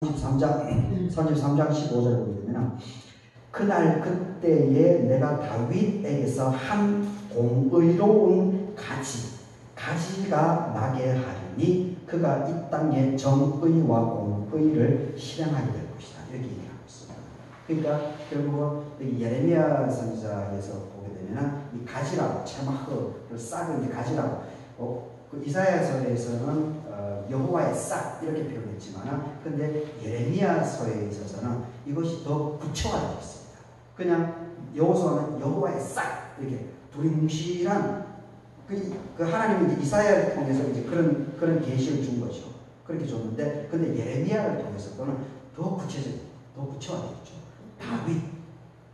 33장 15절 보게 되면 그날 그때에 내가 다윗에게서 한 공의로운 가지가 나게 하리니 그가 이 땅에 정의와 공의를 실행하게 될 것이다. 이렇게 얘기하고 있습니다. 그러니까 결국은 예레미야 선지자에서 보게 되면 이 가지라고 체마흐를 싹을 이제 가지라고 그 이사야서에서는 여호와의 싹 이렇게 표현했지만 근데 예레미야서에 있어서는 이것이 더 구체화되어 있습니다. 그냥 여호수아는 여호와의 싹 이렇게 두리뭉실한 그 하나님이 이제 이사야를 통해서 이제 그런 계시를 준 거죠. 그렇게 줬는데 근데 예레미야를 통해서는 더 구체적이고 더 구체화되었죠.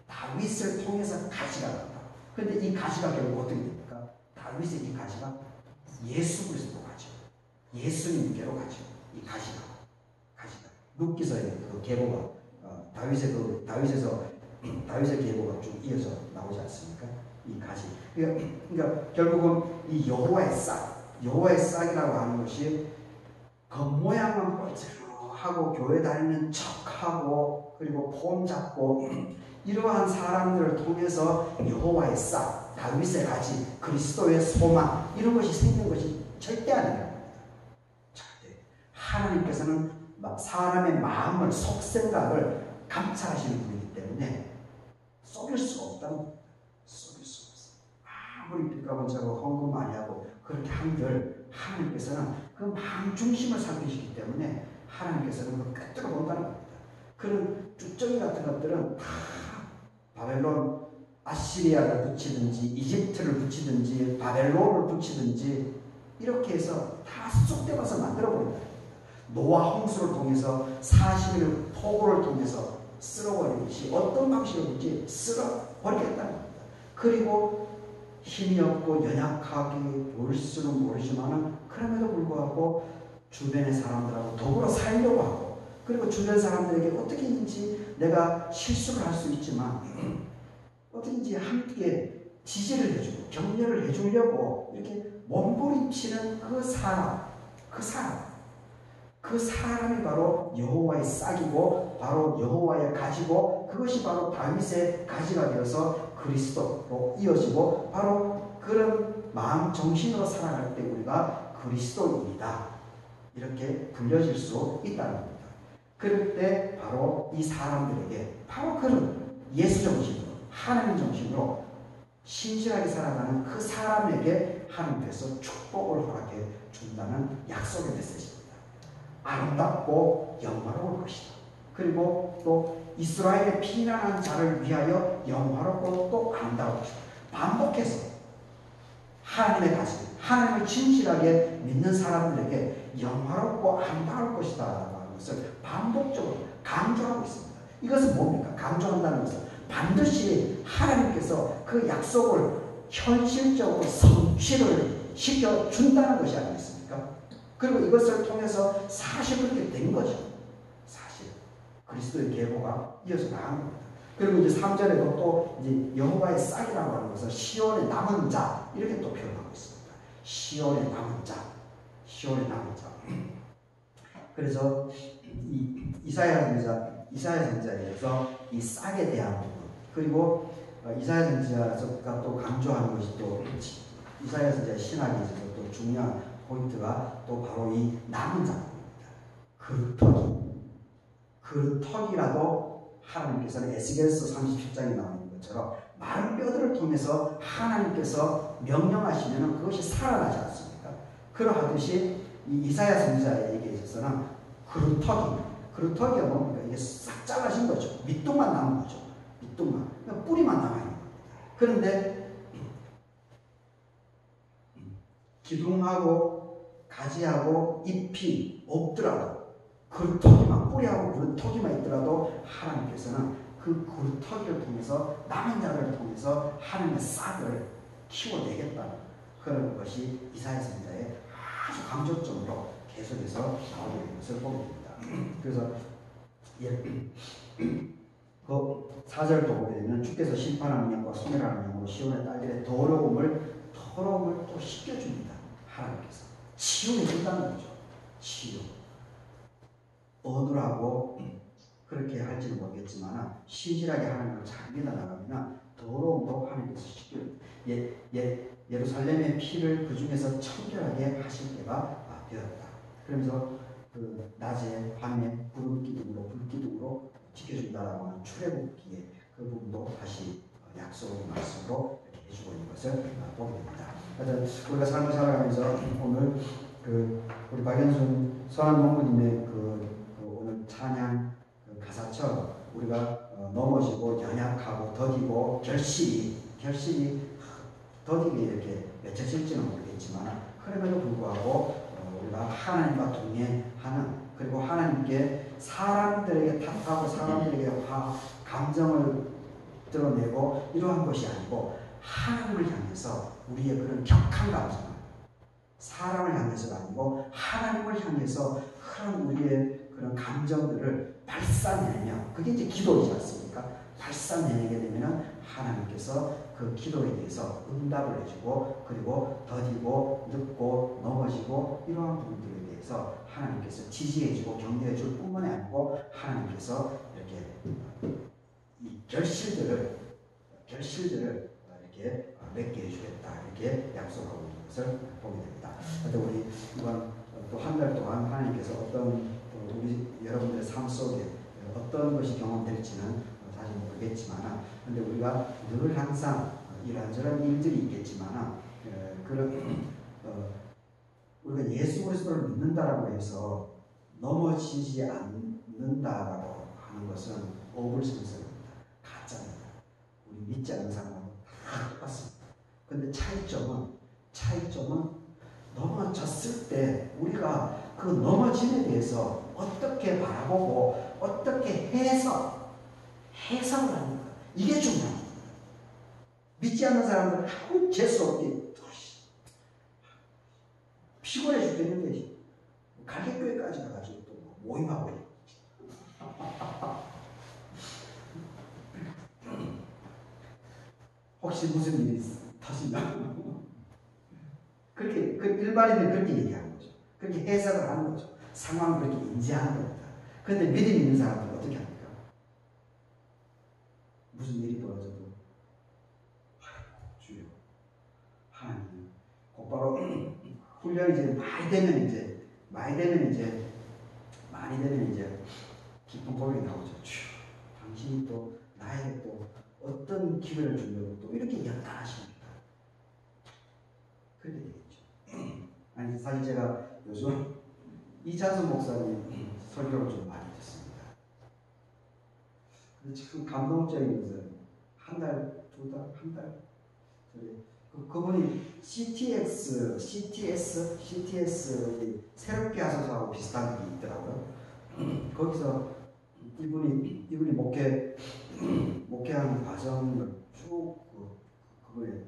다윗을 통해서 가지가 나온다. 근데 이 가지가 결국 어떻게 됩니까? 다윗의 이 가지가 예수 그리스도 가죠. 예수님께로 가죠. 이 가지가. 룻기서의 그 계보가 다윗의 계보가 쭉 이어서 나오지 않습니까? 이 가지. 그러니까 결국은 이 여호와의 싹이라고 하는 것이 겉모양은 뻘쭘하고 교회 다니는 척하고 그리고 폼 잡고 이러한 사람들을 통해서 여호와의 싹, 다윗의 가지, 그리스도의 소망 이런 것이 생기는 것이 절대 아니에요. 절대. 하나님께서는 사람의 마음을 속생각을 감찰하시는 분이기 때문에 속일 수가 없다는 겁니다. 속일 수 없어요. 아무리 빚가분차고 헌금 많이 하고 그렇게 한들 하나님께서는 그 마음 중심을 살피시기 때문에 하나님께서는 그 꿰뚫어 본다는 겁니다. 그런 쭉정이 같은 것들은 다 바벨론, 아시리아를 붙이든지 이집트를 붙이든지 바벨론을 붙이든지 이렇게 해서 다 쏙대봐서 만들어버린다. 노아 홍수를 통해서 40일의 폭우를 통해서 쓸어버리듯이 어떤 방식으로든지 쓸어버리겠다는 겁니다. 그리고 힘이 없고 연약하게 보일 수는 모르지만 그럼에도 불구하고 주변의 사람들하고 더불어 살려고 하고 그리고 주변 사람들에게 어떻게든지 내가 실수를 할 수 있지만 어떻게든지 함께 지지를 해주고 격려를 해주려고 이렇게 몸부림치는 그 사람이 바로 여호와의 싹이고 바로 여호와의 가지고 그것이 바로 다윗의 가지가 되어서 그리스도로 이어지고 바로 그런 마음 정신으로 살아갈 때 우리가 그리스도인이다 이렇게 불려질 수 있다는 겁니다. 그럴 때 바로 이 사람들에게 바로 그런 예수 정신으로 하나님 정신으로 신실하게 살아가는 그 사람에게 하나님께서 축복을 허락해 준다는 약속의 메시지입니다. 아름답고 영화로울 것이다. 그리고 또 이스라엘의 피난한 자를 위하여 영화롭고 또 아름다울 것이다. 반복해서 하나님의 가지, 하나님을 진실하게 믿는 사람들에게 영화롭고 아름다울 것이다 라는 것을 반복적으로 강조하고 있습니다. 이것은 뭡니까? 강조한다는 것은 반드시 하나님께서 그 약속을 현실적으로 성취를 시켜준다는 것이 아니겠습니까? 그리고 이것을 통해서 사실 그렇게 된 거죠. 사실 그리스도의 계보가 이어서 나간 겁니다. 그리고 이제 3절에도 또 이제 여호와의 싹이라고 하는 것을 시온의 남은 자 이렇게 또 표현하고 있습니다. 시온의 남은 자. 그래서 이사야 선지자에서 이 싹에 대한 부분 그리고 이사야 선지자가 또 강조하는 것이 또 이사야 선지자의 신학에 있어서 또 중요한 포인트가 또 바로 이 남은 자입니다. 그루터기라도 하나님께서는 에스겔서 37장에 나오는 것처럼 마른 뼈들을 통해서 하나님께서 명령하시면 그것이 살아나지 않습니까? 그러하듯이 이 이사야 선지자에게 있어서는 그루터기가 뭡니까? 이게 싹 잘라진 거죠. 밑둥만 남은 거죠. 밑둥만. 그러니까 뿌리만 남아있는 겁니다. 그런데 기둥하고 가지하고 잎이 없더라도 그루터기만 뿌리하고 그루터기만 있더라도 하나님께서는 그 그루터기를 통해서 남은 자를 통해서 하나님의 싹을 키워내겠다는 그런 것이 이사야 선지자의 아주 강조점으로 계속해서 나오게 되는 것을 보게 됩니다. 그래서 그 4절도 보게 되면 주께서 심판하는 영과 소멸하는 영으로 시온의 딸들의 더러움을 또 씻겨줍니다. 하나님께서 치유해 준다는 거죠. 치유. 어눌하고 그렇게 할지는 모르겠지만 신실하게 하나님을 잘 믿어 나가면 더러움도 하나님께서 시켜 예루살렘의 피를 그 중에서 청결하게 하실 때가 되었다. 그러면서 그 낮에 밤에 불기둥으로 지켜준다라고 하는 출애굽기에 그 부분도 다시 약속의 말씀으로 이렇게 해주고 있는 것을 보게 됩니다. 그래서 우리가 삶을 살아가면서 오늘 우리 박연순 선한 농부님의 오늘 찬양 가사처럼 우리가 넘어지고 연약하고 더디고 결실이 더디게 이렇게 맺혀질지는 모르겠지만 그럼에도 불구하고 우리가 하나님과 동행하는 그리고 하나님께 사람들에게 탓하고 사람들에게 감정을 드러내고 이러한 것이 아니고 하나님을 향해서 우리의 그런 격한 감정 사람을 향해서가 아니고 하나님을 향해서 그런 우리의 그런 감정들을 발산해내며 그게 이제 기도이지 않습니까? 발산해내게 되면 하나님께서 그 기도에 대해서 응답을 해주고 그리고 더디고 늦고 넘어지고 이러한 부분들에 대해서 하나님께서 지지해주고 격려해줄 뿐만이 아니고 하나님께서 이렇게 이 결실들을 이렇게 맺게 해주겠다 이렇게 약속하고 있는 것을 보게 됩니다. 우리 이번 또 한 달 동안 하나님께서 어떤 우리 여러분들의 삶 속에 어떤 것이 경험될지는 사실 모르겠지만 근데 우리가 늘 항상 이런저런 일들이 있겠지만 우리가 예수 그리스도를 믿는다라고 해서 넘어지지 않는다라고 하는 것은 오불선설입니다. 가짜입니다. 우리 믿지 않는 사람은 다 똑같습니다. 근데 차이점은 넘어졌을 때 우리가 그 넘어짐에 대해서 어떻게 바라보고 어떻게 해석을 하는 것 이게 중요합니다. 믿지 않는 사람들은 아무 재수 없게 피곤해 죽겠는데 갈개교회까지 가가지고 또 모임하고 혹시 무슨 일이 터지나 그렇게 일반인들 그렇게 얘기하는 거죠. 그렇게 해석을 하는 거죠. 상황을 그렇게 인지하는 겁니다. 그런데 믿음 있는 사람들은 어떻게 합니까? 무슨 일이 벌어져도 주여 하나님 곧바로 훈련이 이제 많이 되면 이제 기쁜 고백이 나오죠. 주여 당신이 또 나에게 또 어떤 기회를 주려고 또 이렇게 연단하십니까? 그렇게 되겠죠. 아니 사실 제가 요즘 이찬수 목사님 설교를 좀 많이 듣습니다. 근데 지금 감동적인 것은 한 달 그분이 CTS 새롭게 하소서하고 비슷한 게 있더라고요. 거기서 이분이 목회하는 과정을 쭉 그거에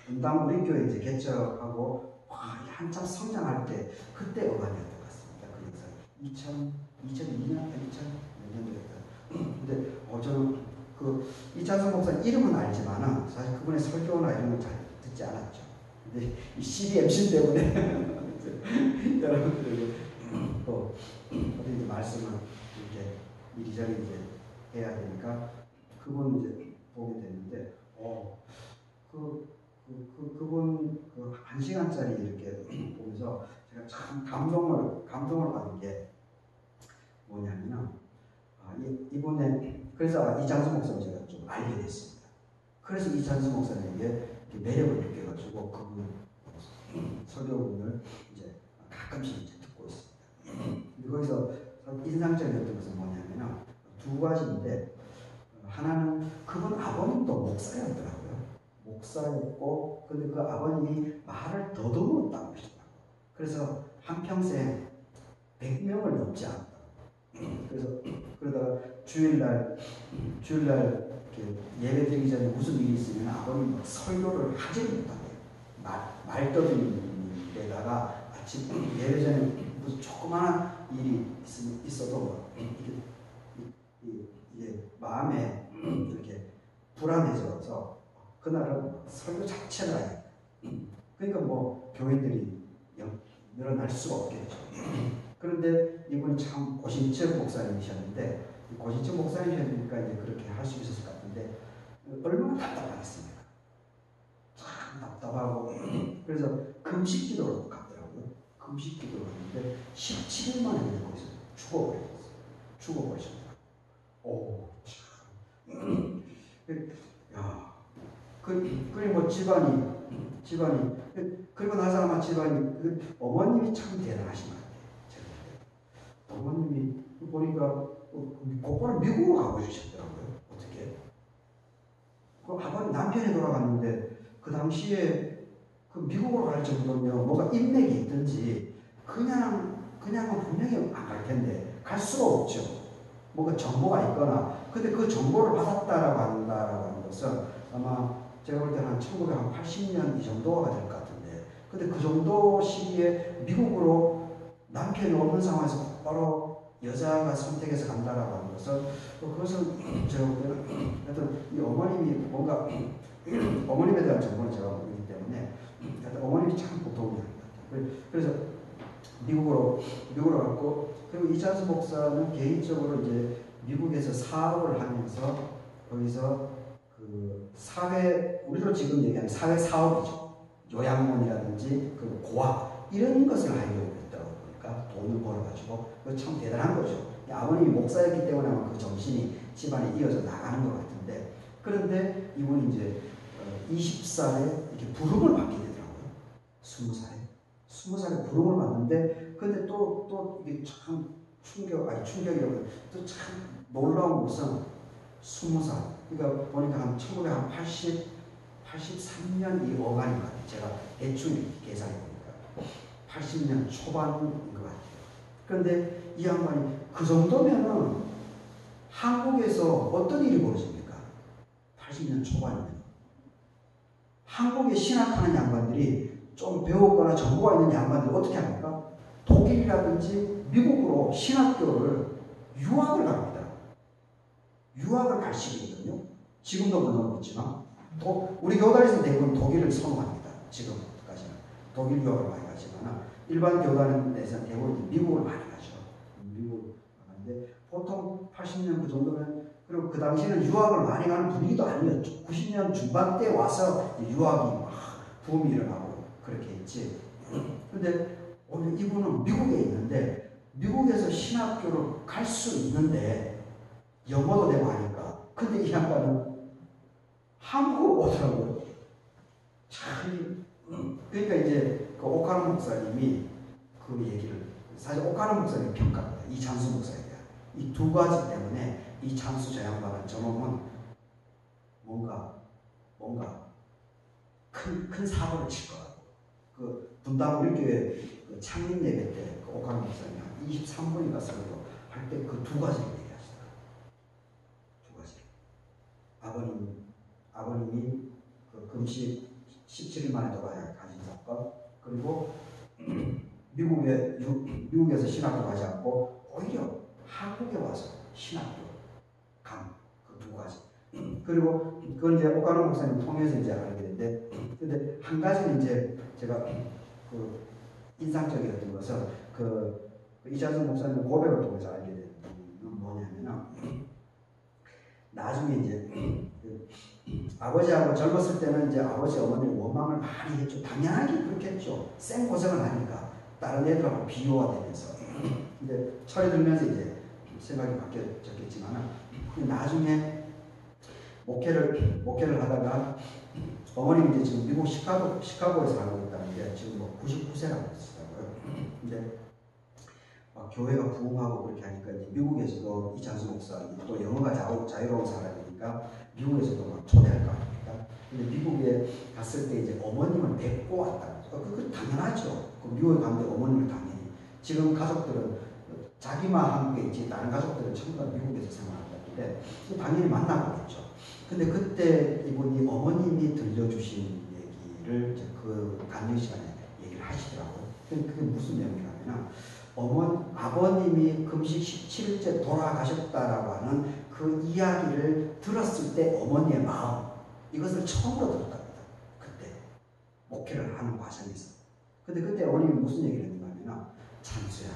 분당 우리 교회 이제 개척하고 한참 성장할 때 그때 어간이었던 것 같습니다. 그래서 2002년 2000년도였다. 근데 저는 이찬성 목사 이름은 알지만은 사실 그분의 설교나 이런 걸 잘 듣지 않았죠. 근데 이 CDMC 때문에 여러분들에게 또 어떻게 말씀을 이렇게 이리저리 이제 해야 되니까 그분 이제 보게 됐는데 그분 1시간짜리 이렇게 보면서 제가 참 감동을 받은 게 뭐냐면은 이분의 그래서 이찬수 목사님 제가 좀 알게 됐습니다. 그래서 이찬수 목사님에게 매력을 느껴가지고 그분 설교문을 이제 가끔씩 이제 듣고 있습니다. 거기서 인상적이었던 것은 뭐냐면은 두 가지인데 하나는 그분 아버님도 목사였더라고요. 목사였고 근데 그 아버님이 말을 더듬었다고 하시더라고요. 그래서 한평생 100명을 넘지 않았다. 그래서 그러다가 주일날 이렇게 예배 드리기 전에 무슨 일이 있으면 아버님 설교를 하지 못하네요. 말더듬이는 데다가 아침 예배 전에 무슨 조그마한 일이 있어도 이게 마음에 이렇게 불안해져서 그날은 설교 자체를 그러니까 뭐 교인들이 늘어날 수가 없겠죠. 그런데 이분이 참 고신적 목사님이셨는데, 고신적 목사님이셨으니까 이제 그렇게 할 수 있었을 것 같은데, 얼마나 답답하겠습니까? 참 답답하고, 그래서 금식 기도로 갔더라고요. 금식 기도로 갔는데, 17일 만에 거기서 죽어버리셨어요. 오, 참. 야, 그리고 집안이, 그리고 나서 아마 집안이, 어머님이 참 대단하신 것 같아요. 어머님이 보니까 곧바로 미국으로 가보셨더라고요. 어떻게? 그 아버님 남편이 돌아갔는데 그 당시에 그 미국으로 갈 정도면 뭐가 인맥이 있든지 그냥은 분명히 안 갈 텐데 갈 수가 없죠. 뭐가 정보가 있거나. 근데 그 정보를 받았다라고 하는 것은 아마 제가 볼 때는 한 1980년 이 정도가 될 것 같은데, 근데 그 정도 시기에 미국으로 남편이 없는 상황에서 바로 여자가 선택해서 간다라고 하는 것은, 그것은 제가 볼 때는 하여튼 이 어머님이 뭔가 어머님에 대한 정보는 제가 모르기 때문에 하여튼 어머님이 참 보통이 아닌 것 같아요. 그래서 미국으로 갔고, 그리고 이찬수 목사는 개인적으로 이제 미국에서 사업을 하면서 거기서 그 사회, 우리로 지금 얘기하는 사회 사업이죠. 요양원이라든지 그 고아 이런 것을 하려고 했더라고요. 그러니까 돈을 벌어가지고 참 대단한 거죠. 아버님이 목사였기 때문에 그 정신이 집안에 이어져 나가는 것 같은데, 그런데 이분이 이제 20살에 이렇게 부름을 받게 되더라고요. 20살에 부름을 받는데, 근데 또 이게 참 충격이라고, 또 참 놀라운 것은 20살. 그러니까 보니까 한 1983년 이 어간인 것 같아요. 제가 대충 계산해 보니까 80년 초반인 것 같아요. 그런데 이 양반이 그 정도면은 한국에서 어떤 일이 벌어집니까? 80년 초반이면 한국에 신학하는 양반들이 좀 배웠거나 정보가 있는 양반들이 어떻게 합니까? 독일이라든지 미국으로 신학교를 유학을 갑니다. 유학을 갈 시기거든요. 지금도 물론 있지만 또 우리 교단에서 대부분 독일을 선호합니다. 지금까지는 독일 유학을 많이 가지만 일반 교단에서는 대부분 미국을 많이 가죠. 미국을 가는데 보통 80년 그 정도면, 그리고 그 당시에는 유학을 많이 가는 분위기도 아니었죠. 90년 중반 때 와서 유학이 막 붐이 일어나고 그렇게 했지. 근데 오늘 이분은 미국에 있는데 미국에서 신학교를 갈 수 있는데 영어도 되고 하니까. 근데 이 양반은 한국으로 오더라고요. 참, 그러니까 이제 그 오카노 목사님이 그 얘기를, 사실 오카노 목사님이 평가합니다. 이찬수 목사에 대한 이 두 가지 때문에 이찬수 저 양반은 저놈은 뭔가 큰 사고를 칠 것 같고, 그 분당 우리 교회 그 창립 예배 때 그 오카노 목사님이 한 23분인가 설교 할 때 그 두 가지를 얘기하시더라고요. 두 가지. 아버님이 그 금식 17일 만에 돌아야 가진 사건, 그리고 미국에서 신학교 가지 않고 오히려 한국에 와서 신학교 간 그 두 가지. 그리고 그건 이제 오카노 목사님 통해서 이제 알게 됐는데, 근데 한 가지는 이제 제가 그 인상적이었던 것은 그 이찬수 목사님 고백을 통해서 알게 된 건 뭐냐면은, 나중에 이제 그 아버지하고 젊었을 때는 이제 아버지 어머니 원망을 많이 했죠. 당연하게 그렇겠죠. 생 고생을 하니까 다른 애들하고 비교가 되면서. 근데 철이 들면서 이제 생각이 바뀌었겠지만, 나중에 목회를 하다가 어머님이 이제 지금 미국 시카고에서 살고 있다는데 지금 뭐 99세라고 했더라고요. 근데 교회가 부흥하고 그렇게 하니까 이제 미국에서도 이찬수 목사 또 영어가 자유로운 사람이니까 미국에서도 막 초대할 거 아닙니까? 근데 미국에 갔을 때 이제 어머님을 뵙고 왔다는 거죠. 그거 당연하죠. 그 미국에 갔는데 어머님을 당연히. 지금 가족들은 자기만 한국에 있지 다른 가족들은 전부 다 미국에서 생활한다는데 당연히 만나보겠죠. 근데 그때 이분이 어머님이 들려주신 얘기를 이제 그 간증 시간에 얘기를 하시더라고요. 그게 무슨 내용이냐면, 아버님이 금식 17일째 돌아가셨다라고 하는 그 이야기를 들었을 때 어머니의 마음, 이것을 처음으로 들었답니다. 그때 목회를 하는 과정에서. 근데 그때 어머님이 무슨 얘기를 했냐면, 찬수야,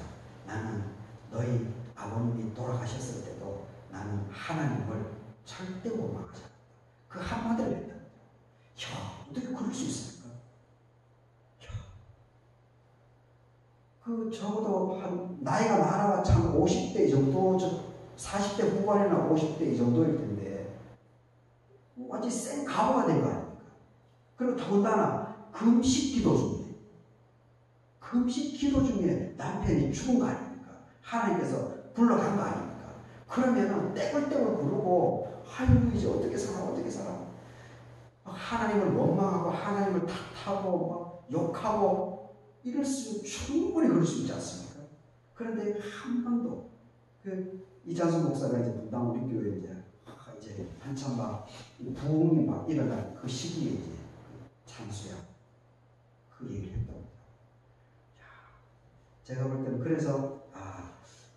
나는 너희 아버님이 돌아가셨을 때도 나는 하나님을 절대 원망하지 않는다. 그 한마디를 했다. 야, 어떻게 그럴 수 있습니까? 야, 그 적어도 한 나이가 많아야 참 50대 정도, 40대 후반이나 50대 이 정도일 텐데 완전히 생 가부가 된 거 아닙니까? 그리고 더군다나 금식 기도 중에 남편이 죽은 거 아닙니까? 하나님께서 불러간 거 아닙니까? 그러면은 떼굴떼굴 구르고 아이고 이제 어떻게 살아 하나님을 원망하고 하나님을 탓하고 막 욕하고 이럴 수 충분히 그럴 수 있지 않습니까? 그런데 한 번도 이찬수 목사가 이제 분당 우리 교회 이제 한참 막 부흥이 막 일어난 그 시기에 이제 찬수야 그 얘기를 했다고. 제가 볼 때는 그래서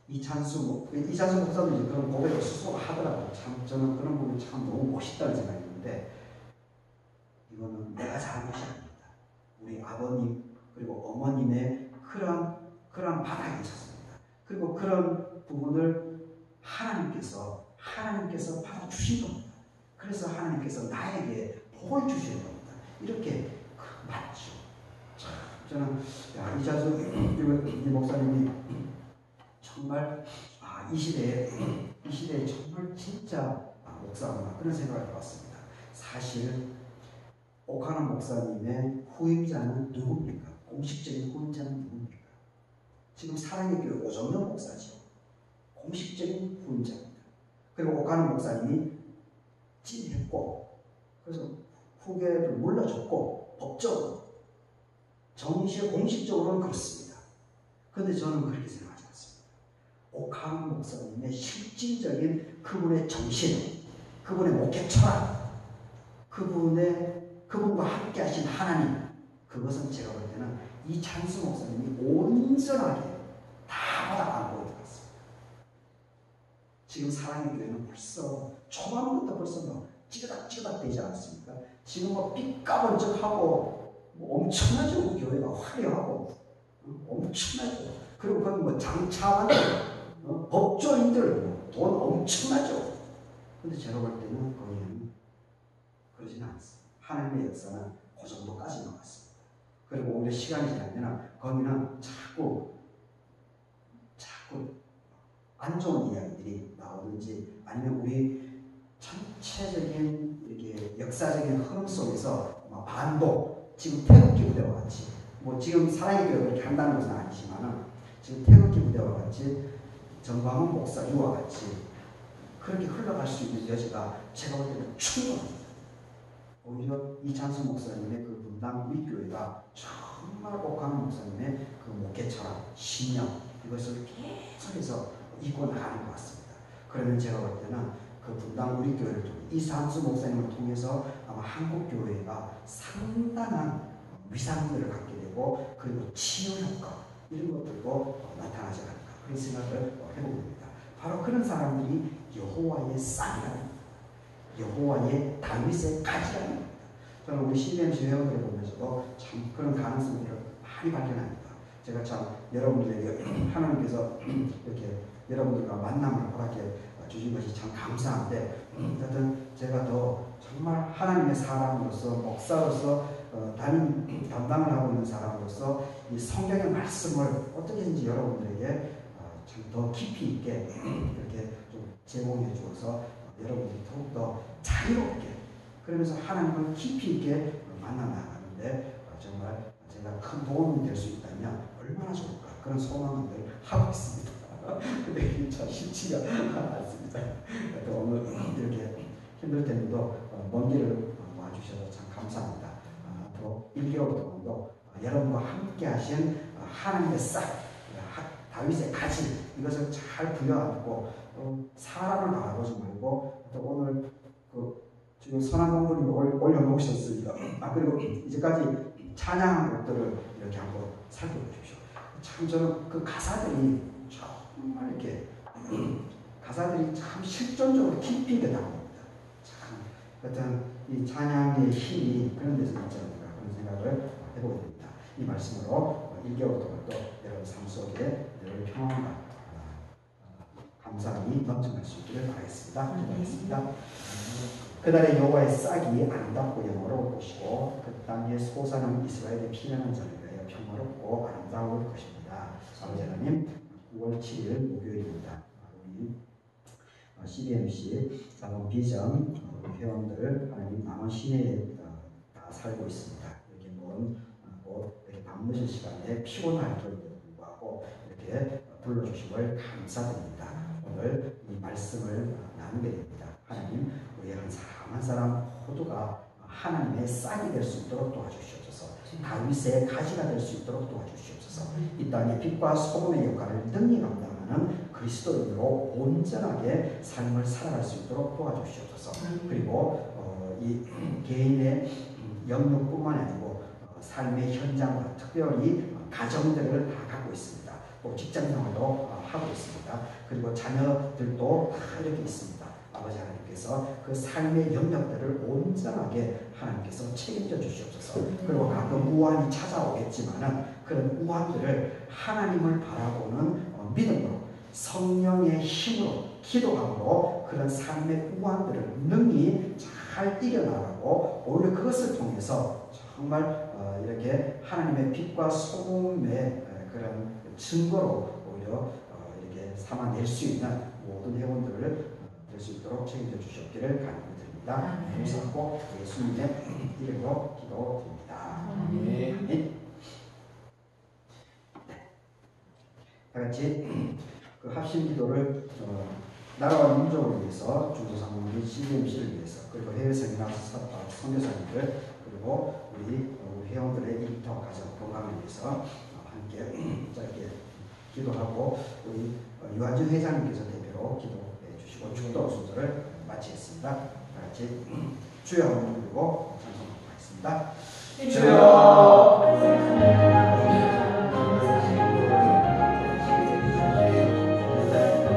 이찬수 목사도 이제 그런 고백을 스스로 하더라고요. 참 저는 그런 부분이 참 너무 멋있다는 생각이 드는데 이거는 내가 잘한 것이 아닙니다. 우리 아버님 그리고 어머님의 그런 바닥이 있었습니다. 그리고 그런 부분을 하나님께서 받아주신 겁니다. 그래서 하나님께서 나에게 복을 주셔야 겁니다. 이렇게 맞죠. 참 저는 이찬수 이 목사님이 정말 이 시대에 정말 진짜 목사구나 그런 생각을 해봤습니다. 사실 오카나 목사님의 후임자는 누굽니까? 공식적인 후임자는 누굽니까? 지금 사랑의 교회 오정영 목사죠. 공식적인 후임자입니다. 그리고 오카나 목사님이 찐했고 그래서 후계를 물러줬고 법적으로 정시에 공식적으로는 그렇습니다. 그런데 저는 그렇게 생각하지 않습니다. 오카나 목사님의 실질적인 그분의 정신, 그분의 목회 철학, 그분과 함께 하신 하나님, 그것은 제가 볼 때는 이찬수 목사님이 온전하게 다 받아가고 있는 것 같습니다. 지금 사랑의 교회는 벌써 초반부터 벌써 뭐 찌그닥 되지 않았습니까? 지금 뭐 삐까번쩍하고 뭐 엄청나죠. 교회가 화려하고 엄청나죠. 그리고 거기 뭐 장차관들, 법조인들 돈 엄청나죠. 근데 제가 볼 때는 거기는 그러지는 않습니다. 하나님의 역사는 그 정도까지 나왔습니다. 그리고 오히려 시간이 지나면 거기는 자꾸 안 좋은 이야기들이 나오든지 아니면 우리 전체적인 이렇게 역사적인 흐름 속에서 반복, 지금 태극기 부대와 같이 뭐 지금 사랑의 교회가 그렇게 한다는 것은 아니지만은 지금 태극기 부대와 같이 정광훈 목사 이와 같이 그렇게 흘러갈 수 있는 여지가 제가 볼 때는 충분합니다. 오히려 이찬수 목사님의 그 분당 윗교회가 정말 오카나 목사님의 그 목회 철학, 신념 이것을 계속해서 이끌어 나가는 것 같습니다. 그러면 제가 볼 때는 그 분당 우리 교회를 통해 이찬수 목사님을 통해서 아마 한국 교회가 상당한 위상들을 갖게 되고 그리고 치유 효과 이런 것들도 나타나지 않을까 그런 생각을 해봅니다. 바로 그런 사람들이 여호와의 쌍이라는 여호와의 다윗의 가지라는 겁니다. 저는 우리 CBMC 회원들을 보면서도 참 그런 가능성들을 많이 발견합니다. 제가 참 여러분들에게 하나님께서 이렇게 여러분들과 만남을 허락해 주신 것이 참 감사한데 하여튼 제가 더 정말 하나님의 사람으로서 목사로서 담당을 하고 있는 사람으로서 이 성경의 말씀을 어떻게든지 여러분들에게 참 더 깊이 있게 이렇게 좀 제공해 주어서 여러분들이 더욱더 자유롭게 그러면서 하나님을 깊이 있게 만나나가는데 정말 제가 큰 도움이 될 수 있다면 얼마나 좋을까 그런 소망을 하고 있습니다. 근데 이게 참 쉽지가 않습니다. 오늘 이렇게 힘들 텐데도 먼 길을 와주셔서 참 감사합니다. 앞으로 1개월 동안도 여러분과 함께 하신 하나님의 싹 다윗의 가지 이것을 잘 부여하고 사람을 바라보지 말고 또 오늘 지금 선한 공부를 올려놓으셨습니다. 그리고 이제까지 찬양한 것들을 이렇게 한번 살펴보십시오. 참 저는 그 가사들이 정말 이렇게 가사들이 참 실존적으로 깊이 있게 나옵니다. 참 어떤 이 찬양의 힘이 그런 데서 있지 않을까 그런 생각을 해보게 됩니다. 이 말씀으로 1개월 동안 또 여러분 여러분 삶 속에 늘 평안과 감사함이 넘쳐날 수 있기를 바라겠습니다. 기도하겠습니다. 그날의 여호와의 싹이 아름답고 영화로울 것이고 그 땅에 솟아난 이스라엘의 피난한 자를 위하여 평화롭고 아름다울 것입니다. 아버지 하나님, 9월 7일 목요일입니다. 우리 CBMC 남원 비전 회원들 하나님 남원 시내에 다 살고 있습니다. 이렇게 이렇게 밤늦은 시간에 피곤할지에도 불구하고 이렇게 불러주심을 감사드립니다. 오늘 이 말씀을 나누게 됩니다. 하나님, 우리 한 사람 한 사람 모두가 하나님의 싹이 될 수 있도록 도와주시옵소서. 다윗의 가지가 될 수 있도록 도와주시옵소서. 이 땅의 빛과 소금의 역할을 능히 감당하는 그리스도인으로 온전하게 삶을 살아갈 수 있도록 도와주시옵소서. 그리고 이 개인의 영역뿐만 아니고 삶의 현장과 특별히 가정들을 다 갖고 있습니다. 또 직장 생활도 하고 있습니다. 그리고 자녀들도 다 이렇게 있습니다. 아버지 하나님께서 그 삶의 영역들을 온전하게 하나님께서 책임져 주시옵소서. 그리고 가끔 우환이 찾아오겠지만은 그런 우환들을 하나님을 바라보는 믿음으로 성령의 힘으로 기도함으로 그런 삶의 우환들을 능히 잘 이겨나가고 오히려 그것을 통해서 정말 이렇게 하나님의 빛과 소금의 그런 증거로 오히려 이렇게 삼아낼 수 있는 모든 회원들을 될 수 있도록 책임져 주시옵기를 간구히 드립니다. 감사하고 예수님의 이름으로 기도드립니다. 아멘. 다 같이 그 합심 기도를 나라와 민족을 위해서 중도사모님 CBMC를 위해서 그리고 해외 세미나 선교사님들 그리고 우리 회원들의 일터 가정 건강을 위해서 함께 짧게 기도하고 우리 유한진 회장님께서 대표로 기도해 주시고 축도 순서를 마치겠습니다. 다 같이 주여 한번 부르고 찬송하겠습니다. 주여.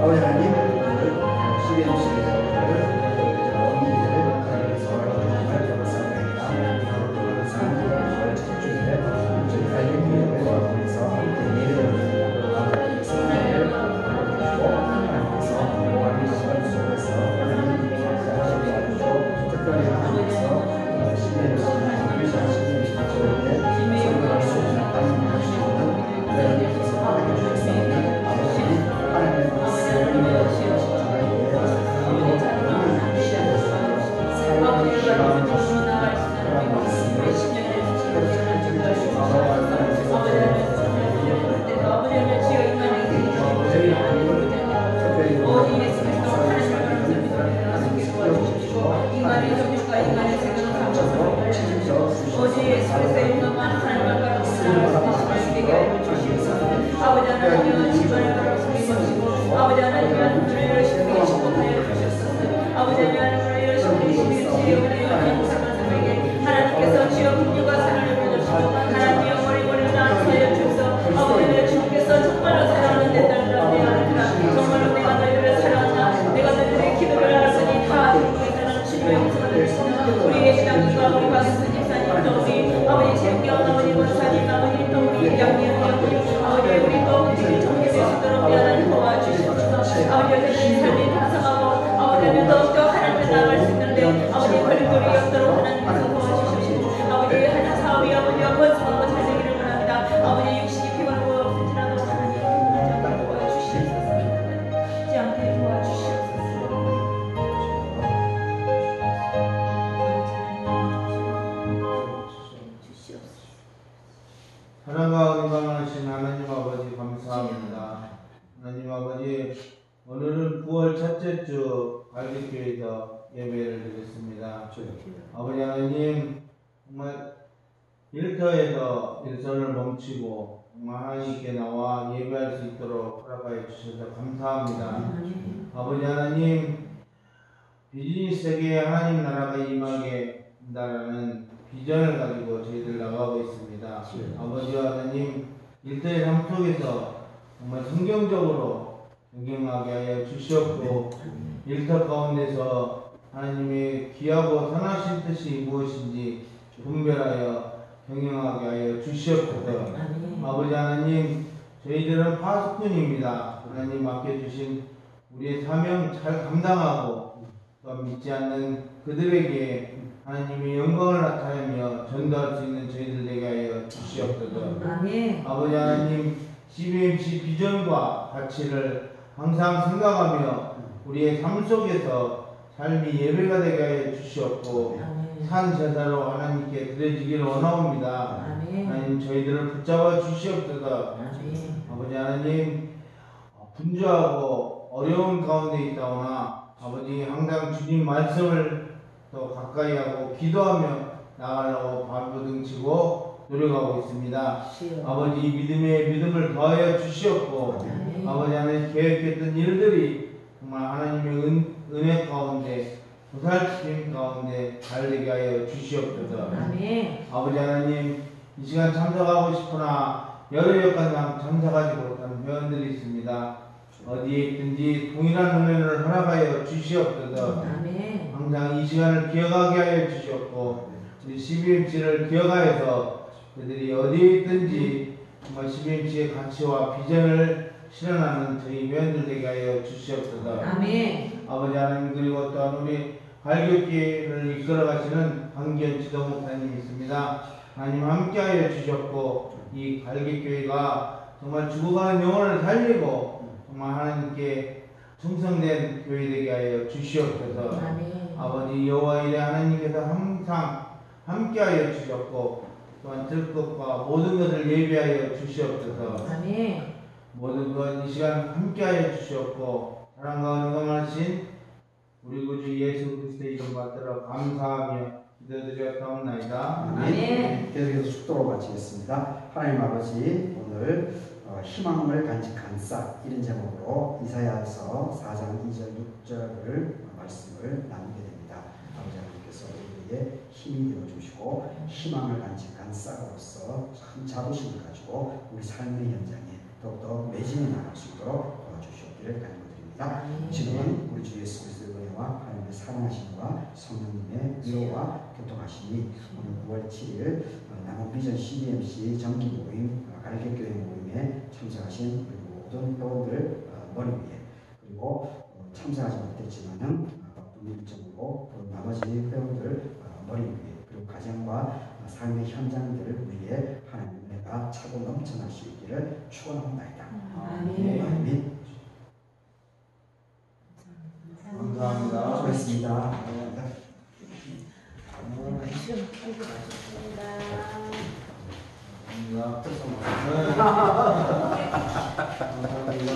아버지 하나님, CBMC 사랑과 건강하신 하나님 아버지 감사합니다. 하나님 아버지, 오늘은 9월 첫째 주 갈빗교회에서 예배를 드렸습니다. 아버지 하나님, 정말 일터에서 일선을 멈추고 정말 하나님께 나와 예배할 수 있도록 허락하여 주셔서 감사합니다. 아버지 하나님, 비즈니스 세계에 하나님 나라가 임하게 한다라는 비전을 가지고 저희들 나가고 있습니다. 아버지와 하나님, 일터의 삶 속에서 정말 성경적으로 경영하게 하여 주시옵고 일터 가운데서 하나님의 귀하고 선하신 뜻이 무엇인지 분별하여 경영하게 하여 주시옵소서. 아버지 하나님, 저희들은 파수꾼입니다. 하나님 맡겨주신 우리의 사명 잘 감당하고 또 믿지 않는 그들에게 하나님의 영광을 나타내며 전도할 수 있는 저희들 되게 하여 주시옵소서. 아멘. 아버지 하나님, CBMC 비전과 가치를 항상 생각하며 우리의 삶 속에서 삶이 예배가 되게 하여 주시옵고 아멘. 산 제사로 하나님께 드려지기를 원하옵니다. 아멘. 하나님, 저희들을 붙잡아 주시옵소서. 아멘. 아버지 하나님, 분주하고 어려운 가운데 있다오나 아버지 항상 주님 말씀을 더 가까이 하고 기도하며 나가려고 발버둥치고 노력하고 있습니다. 주여. 아버지, 믿음에 믿음을 더하여 주시옵고 아멘. 아버지 하나님, 계획했던 일들이 정말 하나님의 은혜 가운데 보살핌 가운데 잘 되게 하여 주시옵소서. 아멘. 아버지 하나님, 이 시간 참석하고 싶으나 여러 여건 참석하지 못하는 회원들이 있습니다. 어디에 있든지 동일한 은혜를 허락하여 주시옵소서. 아멘. 항상 이 시간을 기억하게 하여 주시옵고 우리 CBMC를 기억하여서 그들이 어디에 있든지 정말 CBMC의 가치와 비전을 실현하는 저희 회원들 되게 하여 주시옵소서. 아멘. 아버지 하나님, 그리고 또한 우리 발교회를 이끌어가시는 강기현 지도 목사님이 있습니다. 하나님 함께하여 주셨고 이 갈개교회가 정말 죽어가는 영혼을 살리고 정말 하나님께 충성된 교회 되게 하여 주시옵소서. 아멘. 아버지 여호와 이레 하나님께서 항상 함께하여 주셨고 또한 들 것과 모든 것을 예비하여 주시옵소서. 아멘. 모든 것 이 시간 함께하여 주시옵고 사랑과 은혜하신 우리 구주 예수 그리스도의 이름 받들어 감사하며 기도드렸사옵나이다. 아멘. 계속해서 축도로 마치겠습니다. 하나님 아버지, 오늘 희망을 간직한 싹, 이런 제목으로 이사야서 4장 2절 6절을 말씀을 나누게 됩니다. 아버지 하나님께서 우리에게 힘이 되어주시고 희망을 간직한 싹으로서 참 자부심을 가지고 우리 삶의 현장에 더욱더 매진해 나갈 수 있도록 도와주시옵기를 간구드립니다. 지금은 우리 주 예수 그리스도의 은혜와 하나님의 사랑하심과 성령님의 위로와 교통하심이 오늘 9월 7일 남원 비전 CBMC 정기 모임 갈개교회 모임에 참석하신 모든 회원들 머리 위에, 그리고 참석하지 못했지만은 바쁜 일정으로 나머지 회원들 머리 위에, 그리고 가정과 삶의 현장들 위에 하나님의 은혜가 차고 넘쳐날 수 있기를 축원합니다. 아멘. 감사합니다. 수고했습니다. 시험 풀고 가셨습니다. 감사합니다.